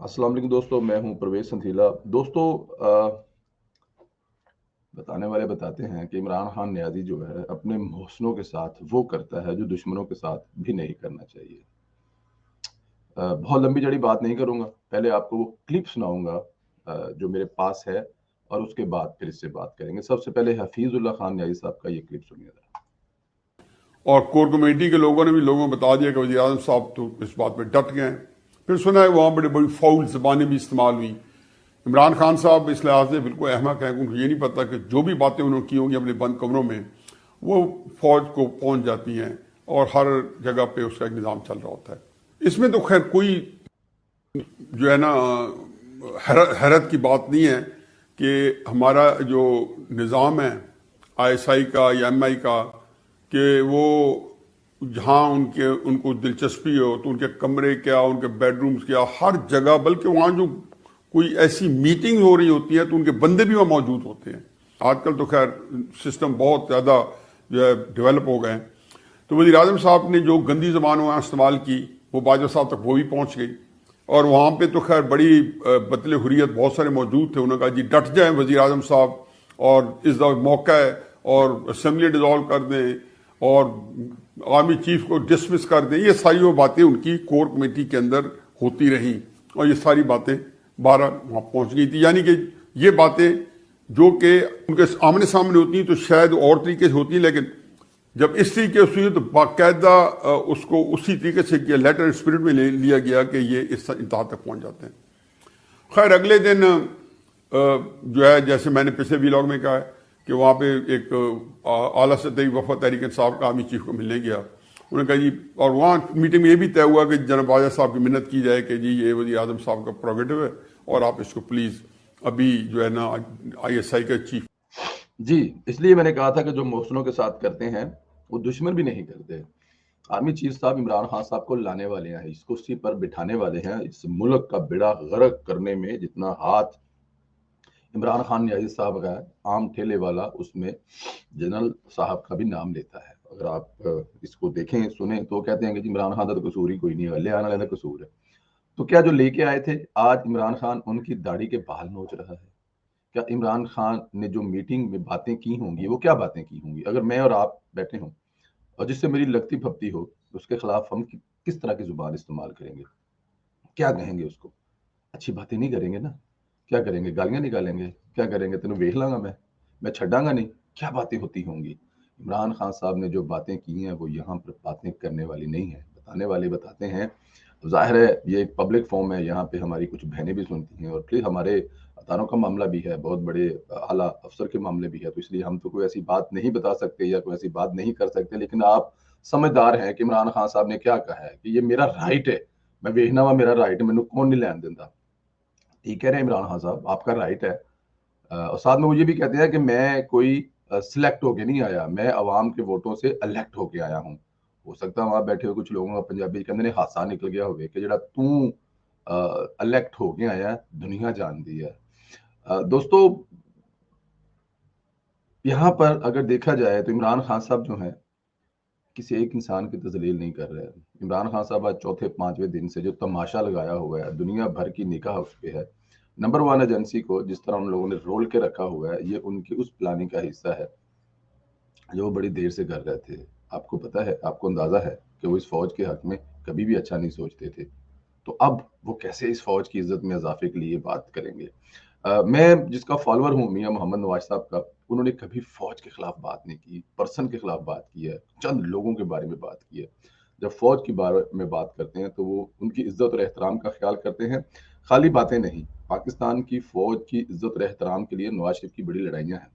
अस्सलाम वालेकुम दोस्तों, मैं हूं परवेज संथीला। दोस्तों, बताने वाले बताते हैं कि इमरान खान नियाज़ी जो है अपने मोहसिनों के साथ वो करता है जो दुश्मनों के साथ भी नहीं करना चाहिए। बहुत लंबी चौड़ी बात नहीं करूंगा, पहले आपको वो क्लिप सुनाऊंगा जो मेरे पास है, और उसके बाद फिर इससे बात करेंगे। सबसे पहले हफीजुल्लाह खान नियाज़ी साहब का ये क्लिप सुनिए जरा। और कोर कमेटी के लोगों ने भी लोगों को बता दिया कि वज़ीर आज़म साहब तो इस बात पे डट गए। फिर सुना है वहाँ बड़ी बड़ी फाउल ज़बानें भी इस्तेमाल हुई। इमरान खान साहब इस लिहाज से बिल्कुल अहमक हैं, उनको ये नहीं पता कि जो भी बातें उन्होंने की होंगी अपने बंद कमरों में वो फौज को पहुंच जाती हैं और हर जगह पे उसका एक निज़ाम चल रहा होता है। इसमें तो खैर कोई जो है ना हैरत की बात नहीं है कि हमारा जो निज़ाम है ISI का या MI का, कि वो जहाँ उनको दिलचस्पी हो तो उनके कमरे क्या, उनके बेडरूम्स क्या, हर जगह, बल्कि वहाँ जो कोई ऐसी मीटिंग हो रही होती है तो उनके बंदे भी वहाँ मौजूद होते हैं। आजकल तो खैर सिस्टम बहुत ज़्यादा जो है डेवलप हो गए हैं। तो वज़ीर आज़म साहब ने जो गंदी ज़बान वहाँ इस्तेमाल की वो बाजवा साहब तक वो भी पहुँच गई, और वहाँ पे तो खैर बड़ी बतले हुर्रियत बहुत सारे मौजूद थे। उन्होंने कहा जी डट जाएं वज़ीर आज़म साहब, और इस दफ़ा मौका है, और असेंबली डिज़ोल्व कर दें और आर्मी चीफ को डिसमिस कर दें। ये सारी वो बातें उनकी कोर कमेटी के अंदर होती रहीं और ये सारी बातें 12 वहाँ पहुँच गई थी। यानी कि ये बातें जो कि उनके आमने सामने होती हैं तो शायद और तरीके से होती हैं, लेकिन जब इस तरीके से हुई तो बाकायदा उसको उसी तरीके से किया, लेटर स्पिरिट में ले लिया गया कि ये इस इंतहा तक पहुँच जाते हैं। खैर अगले दिन जो है, जैसे मैंने पिछले व्लॉग में कहा है कि वहाँ पे एक आला सतही वफद तहरीक इंसाफ का आर्मी चीफ को मिलने गया। उन्होंने कहा जी, और वहाँ मीटिंग में ये भी तय हुआ कि जनाब बाजवा साहब की मिन्नत की जाए कि जी ये वज़ीर आज़म साहब का प्रोगेटिव है और आप इसको प्लीज़ अभी जो है ना ISI का चीफ। जी, इसलिए मैंने कहा था कि जो मोहसिनों के साथ करते हैं वो दुश्मन भी नहीं करते। आर्मी चीफ साहब इमरान खान साहब को लाने वाले हैं, इस कुर्सी पर बिठाने वाले हैं। इस मुल्क का बेड़ा गर्क करने में जितना हाथ इमरान खान नियाज़ी साहब का है, आम ठेले वाला उसमें जनरल साहब का भी नाम लेता है। अगर आप इसको देखें सुने तो कहते हैं कि जी इमरान खान का तो कसूर ही कोई नहीं है, ले आना लेना कसूर है। तो क्या जो लेके आए थे आज इमरान खान उनकी दाढ़ी के बाल नोच रहा है? क्या इमरान खान ने जो मीटिंग में बातें की होंगी वो क्या बातें की होंगी? अगर मैं और आप बैठे हों और जिससे मेरी लगती फपती हो, उसके खिलाफ हम किस तरह की जुबान इस्तेमाल करेंगे? क्या कहेंगे उसको? अच्छी बातें नहीं करेंगे ना। क्या करेंगे? गालियां निकालेंगे। क्या करेंगे? तेनों वेख लांगा मैं छड्डांगा नहीं। क्या बातें होती होंगी? इमरान खान साहब ने जो बातें की हैं वो यहाँ पर बातें करने वाली नहीं है, बताने वाले बताते हैं। तो जाहिर है ये एक पब्लिक फॉर्म है, यहाँ पे हमारी कुछ बहनें भी सुनती हैं और फिर हमारे तारों का मामला भी है, बहुत बड़े आला अफसर के मामले भी है, तो इसलिए हम तो कोई ऐसी बात नहीं बता सकते या कोई ऐसी बात नहीं कर सकते। लेकिन आप समझदार हैं कि इमरान खान साहब ने क्या कहा है कि ये मेरा राइट है, मैं वेखना वा मेरा राइट है, मैनू कौन नहीं लैन देता। ठीक कह रहे हैं इमरान खान साहब, आपका राइट है। और साथ में वो ये भी कहते हैं कि मैं कोई सिलेक्ट होके नहीं आया, मैं अवाम के वोटों से इलेक्ट होके आया हूँ। हो सकता है वहां बैठे हुए कुछ लोगों का पंजाबी के अंदर हादसा निकल गया होगा कि जरा तू इलेक्ट होके आया दुनिया जानती है। दोस्तों, यहाँ पर अगर देखा जाए तो इमरान खान साहब जो हैं किसी एक इंसान की तजलील नहीं कर रहे हैं। इमरान खान साहब आज चौथे पांचवें दिन से जो तमाशा लगाया हुआ है, दुनिया भर की निगाह उस पर है। नंबर वन एजेंसी को जिस तरह उन लोगों ने रोल के रखा हुआ है, ये उनकी उस प्लानिंग का हिस्सा है जो वो बड़ी देर से कर रहे थे। आपको पता है, आपको अंदाजा है कि वो इस फौज के हक में कभी भी अच्छा नहीं सोचते थे। तो अब वो कैसे इस फौज की इज्जत में इजाफे के लिए बात करेंगे? मैं जिसका फॉलोअर हूँ मियां मोहम्मद नवाज साहब का, उन्होंने कभी फौज के खिलाफ बात नहीं की, पर्सन के खिलाफ बात की है, चंद लोगों के बारे में बात की है। जब फौज के बारे में बात करते हैं तो वो उनकी इज्जत और एहतराम का ख्याल करते हैं, खाली बातें नहीं। पाकिस्तान की फौज की इज्जत और एहतराम के लिए नवाज शरीफ की बड़ी लड़ाइयाँ हैं,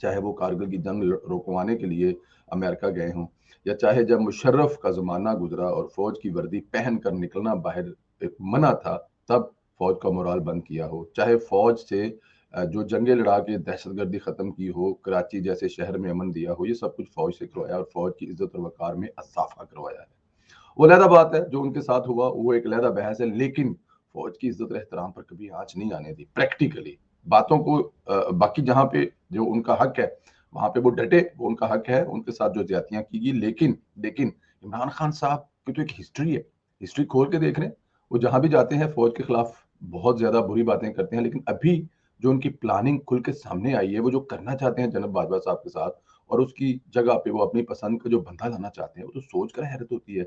चाहे वो कारगिल की जंग रोकवाने के लिए अमेरिका गए हों, या चाहे जब मुशर्रफ का ज़माना गुजरा और फौज की वर्दी पहन कर निकलना बाहर एक मना था, तब फौज का मोराल बंद किया हो, चाहे फौज से जो जंगें लड़ा के दहशतगर्दी ख़त्म की हो, कराची जैसे शहर में अमन दिया हो, ये सब कुछ फौज से करवाया और फौज की इज्जत और वक़ार में इज़ाफ़ा करवाया है। वो अलहदा बात है, जो उनके साथ हुआ वो एक अलहदा बहस है, लेकिन फौज की इज्जत और एहतराम पर कभी आंच नहीं आने दी। प्रैक्टिकली बातों को बाकी जहाँ पे जो उनका हक है वहां पे वो डटे, वो उनका हक है, उनके साथ जो ज्यादतियां की गई। लेकिन लेकिन इमरान खान साहब की तो एक हिस्ट्री है, हिस्ट्री खोल के देख रहे हैं। وہ جہاں بھی جاتے ہیں فوج کے خلاف بہت زیادہ بری باتیں کرتے ہیں، لیکن ابھی جو ان کی پلاننگ کھل کے سامنے آئی ہے، وہ جو کرنا چاہتے ہیں جناب باجوہ صاحب کے ساتھ، اور اس کی جگہ پہ وہ اپنی پسند کا جو بندہ لانا چاہتے ہیں، وہ تو سوچ کر حیرت ہوتی ہے.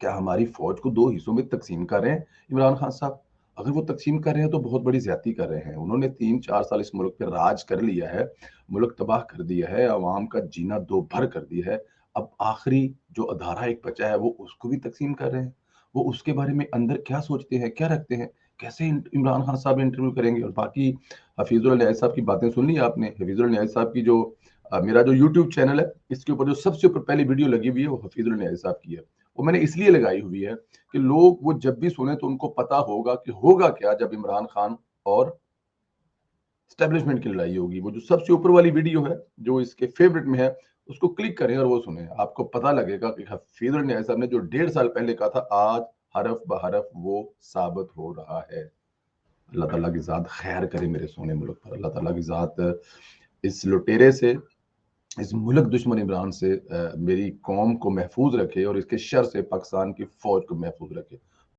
کیا ہماری فوج کو 2 حصوں میں تقسیم کر رہے ہیں عمران خان صاحب؟ اگر وہ تقسیم کر رہے ہیں تو بہت بڑی زیادتی کر رہے ہیں. انہوں نے 3-4 سال اس ملک پہ راج کر لیا ہے، ملک تباہ کر دیا ہے، عوام کا جینا دو بھر کر دیا ہے. اب آخری جو ادھارہ ایک بچا ہے وہ اس کو بھی تقسیم کر رہے ہیں. وہ اس کے بارے میں اندر کیا سوچتے ہیں، کیا رکھتے ہیں، کیسے عمران خان صاحب انٹرویو کریں گے؟ اور باقی حفیظ اللہ نیاز صاحب کی باتیں سن لی آپ نے. حفیظ اللہ نیاز صاحب کی جو میرا جو یوٹیوب چینل ہے، اس کے اوپر جو سب سے اوپر پہلی ویڈیو لگی ہوئی ہے وہ حفیظ اللہ نیاز صاحب کی ہے. وہ میں نے اس لیے لگائی ہوئی ہے کہ لوگ وہ جب بھی سنیں تو ان کو پتا ہوگا کہ ہوگا کیا جب عمران خان اور اسٹیبلشمنٹ کی لڑائی ہوگی. وہ جو سب سے اوپر والی ویڈیو ہے جو اس کے فیورٹ میں ہے، اس کو کلک کریں اور وہ سنیں. آپ کو پتا لگے گا کہ حفیظ اللہ نیاز صاحب نے جو 1.5 سال پہلے کہا تھا، آج حرف بحرف وہ ثابت ہو رہا ہے. اللہ تعالیٰ کی ذات خیر کرے میرے سونے ملک پر. اللہ تعالیٰ کی ذات اس لٹیرے سے، اس ملک دشمن عمران سے میری قوم کو محفوظ رکھے اور اس کے شر سے پاکستان کی فوج کو محفوظ رکھے.